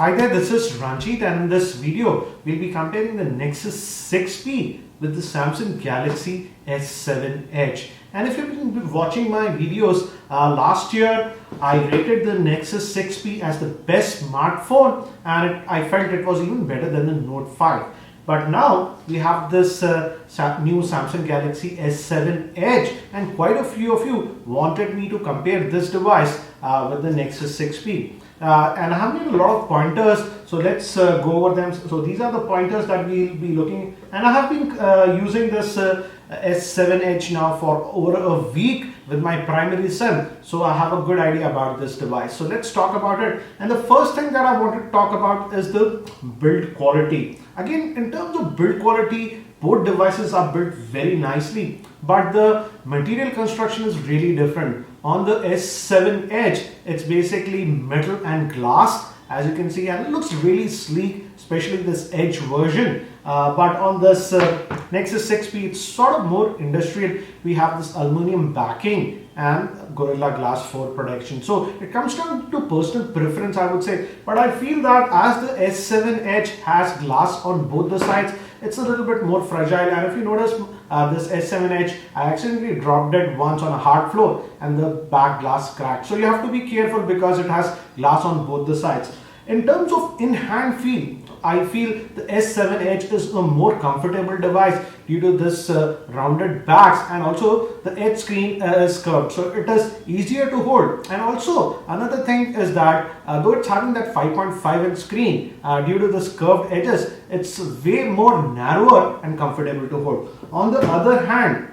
Hi there, this is Ranjit, and in this video we'll be comparing the Nexus 6P with the Samsung Galaxy S7 Edge. And if you've been watching my videos last year, I rated the Nexus 6P as the best smartphone, and I felt it was even better than the Note 5. But now we have this new Samsung Galaxy S7 Edge, and quite a few of you wanted me to compare this device with the Nexus 6P. And I have made a lot of pointers, so let's go over them. So these are the pointers that we'll be looking, and I have been using this S7 Edge now for over a week with my primary son, so I have a good idea about this device. So let's talk about it. And the first thing that I want to talk about is the build quality. Again, in terms of build quality, both devices are built very nicely, but the material construction is really different. On the S7 Edge, it's basically metal and glass, as you can see, and it looks really sleek, especially this Edge version. But on this Nexus 6P, it's sort of more industrial. We have this aluminum backing and Gorilla Glass 4 protection. So it comes down to personal preference, I would say. But I feel that as the S7 Edge has glass on both the sides, it's a little bit more fragile. And if you notice, this S7 Edge, I accidentally dropped it once on a hard floor and the back glass cracked. So you have to be careful because it has glass on both the sides. In terms of in-hand feel, I feel the S7 Edge is a more comfortable device due to this rounded backs, and also the edge screen is curved, so it is easier to hold. And also another thing is that though it's having that 5.5-inch screen, due to this curved edges, it's way more narrower and comfortable to hold. On the other hand,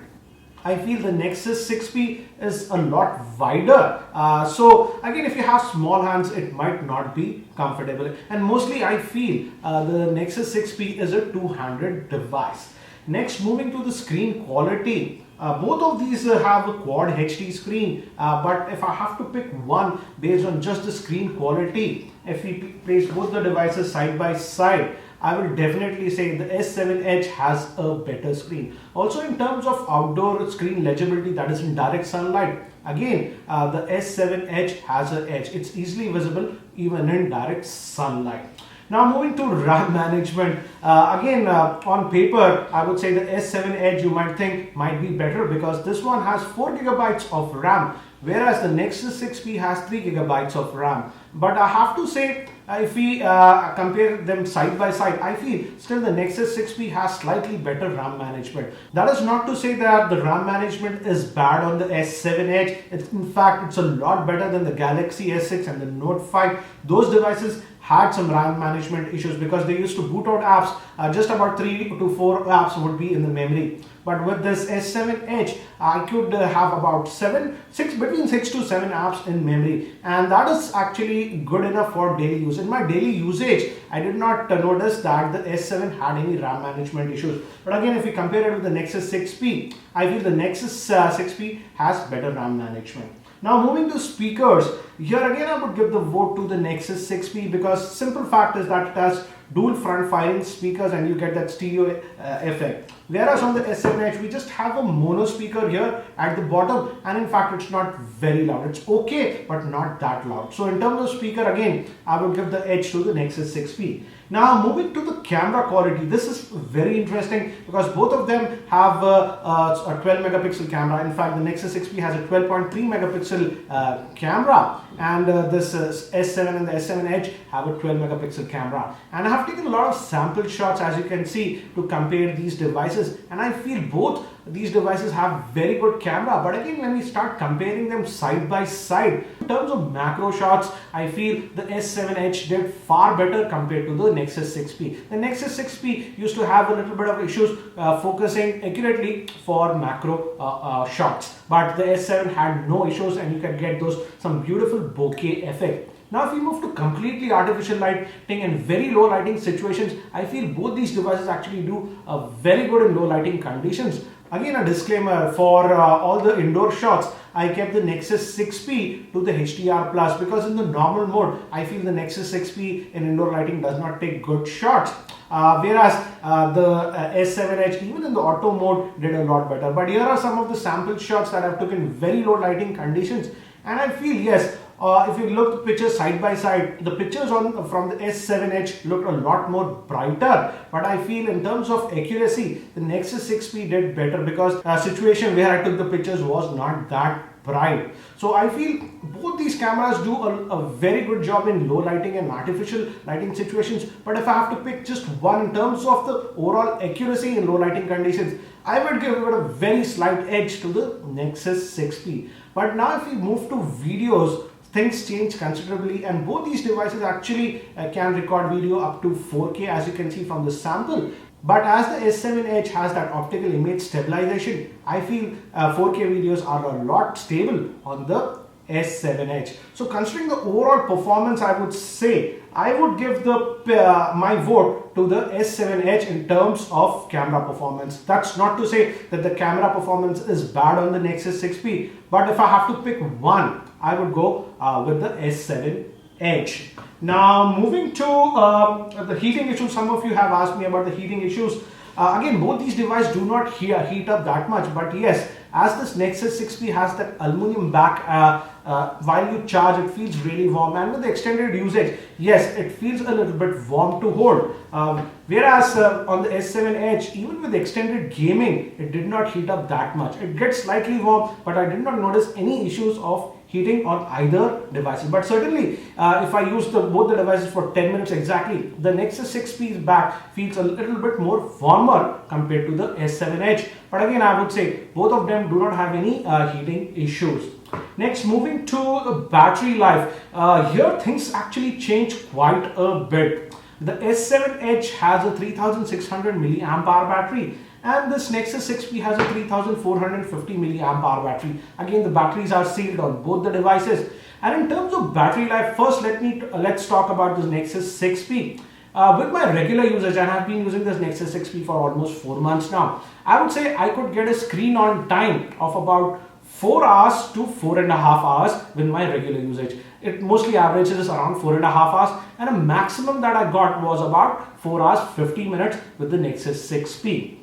I feel the Nexus 6P is a lot wider. So again, if you have small hands, it might not be comfortable. And mostly I feel the Nexus 6P is a two-handed device. Next, moving to the screen quality. Both of these have a quad HD screen, but if I have to pick one based on just the screen quality, if we place both the devices side by side, I will definitely say the S7 Edge has a better screen. Also, in terms of outdoor screen legibility, that is in direct sunlight, again the S7 Edge has an edge. It's easily visible even in direct sunlight. Now moving to RAM management, again on paper I would say the S7 Edge you might think might be better because this one has 4 GB of RAM, whereas the Nexus 6P has 3 GB of RAM. But I have to say, if we compare them side by side, I feel still the Nexus 6P has slightly better RAM management. That is not to say that the RAM management is bad on the S7 Edge. In fact, it's a lot better than the Galaxy S6 and the Note 5. Those devices had some RAM management issues because they used to boot out apps. Just about 3 to 4 apps would be in the memory. But with this S7 Edge, I could have about between 6 to 7 apps in memory, and that is actually good enough for daily use. In my daily usage, I did not notice that the S7 had any RAM management issues. But again, if we compare it with the Nexus 6P, I feel the Nexus 6P has better RAM management. Now moving to speakers, here again I would give the vote to the Nexus 6P because simple fact is that it has dual front firing speakers and you get that stereo effect. Whereas on the S7 Edge, we just have a mono speaker here at the bottom, and in fact it's not very loud. It's okay, but not that loud. So in terms of speaker, again, I would give the edge to the Nexus 6P. Now moving to the camera quality, this is very interesting because both of them have a 12 megapixel camera. In fact, the Nexus 6P has a 12.3 megapixel camera, and this S7 and the S7 Edge have a 12 megapixel camera. And I have taken a lot of sample shots, as you can see, to compare these devices, and I feel both these devices have very good camera. But again, when we start comparing them side by side, in terms of macro shots, I feel the S7 Edge did far better compared to the Nexus 6P. The Nexus 6P used to have a little bit of issues focusing accurately for macro shots, but the S7 had no issues, and you can get some beautiful bokeh effect. Now if we move to completely artificial lighting and very low lighting situations, I feel both these devices actually do very good in low lighting conditions. Again, a disclaimer, for all the indoor shots, I kept the Nexus 6P to the HDR Plus because in the normal mode, I feel the Nexus 6P in indoor lighting does not take good shots. Whereas the S7 Edge, even in the auto mode, did a lot better. But here are some of the sample shots that I've taken in very low lighting conditions, and I feel yes, if you look at the pictures side by side, the pictures from the S7 Edge looked a lot more brighter, but I feel in terms of accuracy, the Nexus 6P did better because a situation where I took the pictures was not that bright. So I feel both these cameras do a very good job in low lighting and artificial lighting situations, but if I have to pick just one in terms of the overall accuracy in low lighting conditions, I would give it a very slight edge to the Nexus 6P. But now if we move to videos, things change considerably, and both these devices actually can record video up to 4K, as you can see from the sample. But as the S7 Edge has that optical image stabilization, I feel 4K videos are a lot stable on the S7 Edge. So considering the overall performance, I would say I would give the my vote to the S7 Edge in terms of camera performance. That's not to say that the camera performance is bad on the Nexus 6P, but if I have to pick one, I would go with the S7 Edge. Now moving to the heating issues, some of you have asked me about the heating issues. Again, both these devices do not heat up that much, but yes, as this Nexus 6P has that aluminum back, while you charge it feels really warm, and with the extended usage, yes, it feels a little bit warm to hold. Whereas on the S7 Edge, even with extended gaming, it did not heat up that much. It gets slightly warm, but I did not notice any issues of heating on either devices. But certainly if I use both the devices for 10 minutes exactly, the Nexus 6P's back feels a little bit more warmer compared to the S7 Edge. But again, I would say both of them do not have any heating issues. Next, moving to battery life, here things actually change quite a bit. The S7 Edge has a 3600 milliamp hour battery, and this Nexus 6P has a 3450 milliamp hour battery. Again, the batteries are sealed on both the devices. And in terms of battery life, first let's talk about this Nexus 6P. With my regular usage, and I've been using this Nexus 6P for almost 4 months now, I would say I could get a screen on time of about 4 hours to 4.5 hours with my regular usage. It mostly averages around 4.5 hours, and a maximum that I got was about 4 hours 50 minutes with the Nexus 6P.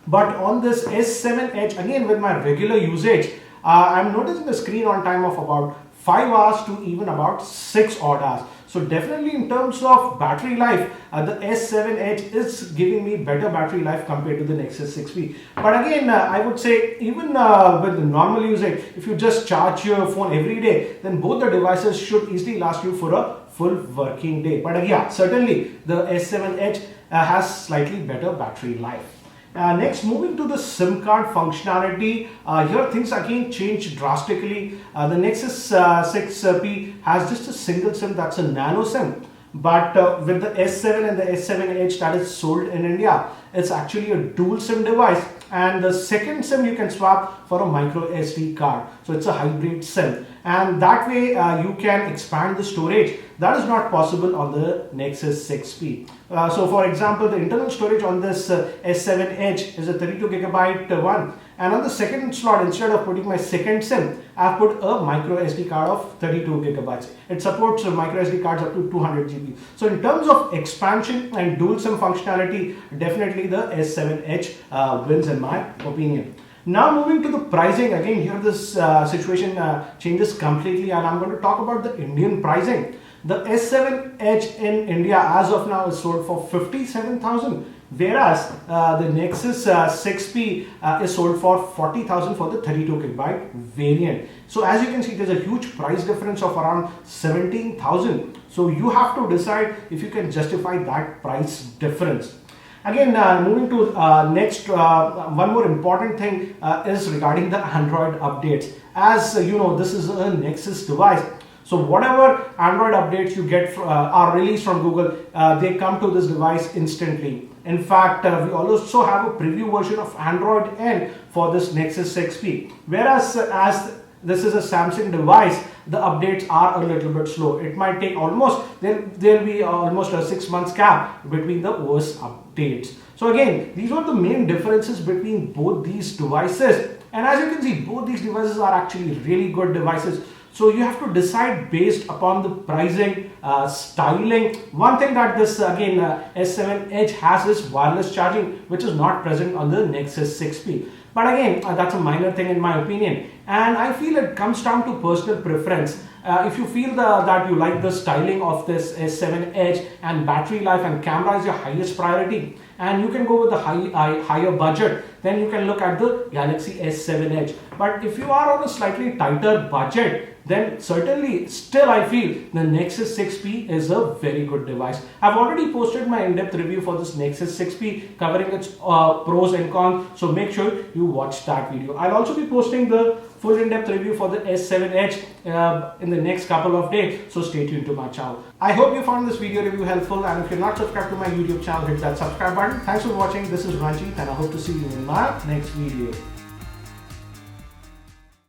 But on this S7 Edge, again with my regular usage, I'm noticing a screen on time of about 5 hours to even about 6 odd hours. So definitely in terms of battery life, the S7 Edge is giving me better battery life compared to the Nexus 6P. But again, I would say even with the normal usage, if you just charge your phone every day, then both the devices should easily last you for a full working day. But yeah, certainly the S7 Edge has slightly better battery life. Next, moving to the SIM card functionality, here things again change drastically. The Nexus 6P has just a single SIM, that's a nano SIM. But with the S7 and the S7 Edge that is sold in India, it's actually a dual SIM device, and the second SIM you can swap for a micro SD card. So it's a hybrid SIM, and that way you can expand the storage. That is not possible on the Nexus 6P. So for example, the internal storage on this S7 Edge is a 32 gigabyte one, and on the second slot, instead of putting my second SIM, I've put a micro SD card of 32 gigabytes. It supports micro SD cards up to 200 GB. So in terms of expansion and dual SIM functionality, definitely the S7 Edge wins in my opinion. Now moving to the pricing, again here this situation changes completely, and I'm going to talk about the Indian pricing. The S7 Edge in India as of now is sold for 57,000, whereas the Nexus 6P is sold for 40,000 for the 32 gigabyte variant. So as you can see, there's a huge price difference of around 17,000. So you have to decide if you can justify that price difference. Again, moving to next, one more important thing is regarding the Android updates. As you know, this is a Nexus device. So whatever Android updates you get are released from Google, they come to this device instantly. In fact, we also have a preview version of Android N for this Nexus 6P. Whereas as this is a Samsung device, the updates are a little bit slow. It might take there'll be almost a 6 months gap between the OS updates. So again, these are the main differences between both these devices. And as you can see, both these devices are actually really good devices. So you have to decide based upon the pricing, styling. One thing that this again S7 Edge has is wireless charging, which is not present on the Nexus 6P. But again, that's a minor thing in my opinion, and I feel it comes down to personal preference. If you feel that you like the styling of this S7 Edge and battery life and camera is your highest priority, and you can go with the higher budget, then you can look at the Galaxy S7 Edge. But if you are on a slightly tighter budget, then certainly still I feel the Nexus 6P is a very good device. I've already posted my in-depth review for this Nexus 6P covering its pros and cons, so make sure you watch that video. I'll also be posting the full in-depth review for the S7 Edge in the next couple of days, so stay tuned to my channel. I hope you found this video review helpful, and if you're not subscribed to my YouTube channel, hit that subscribe button. Thanks for watching. This is Ranjit, and I hope to see you in my next video.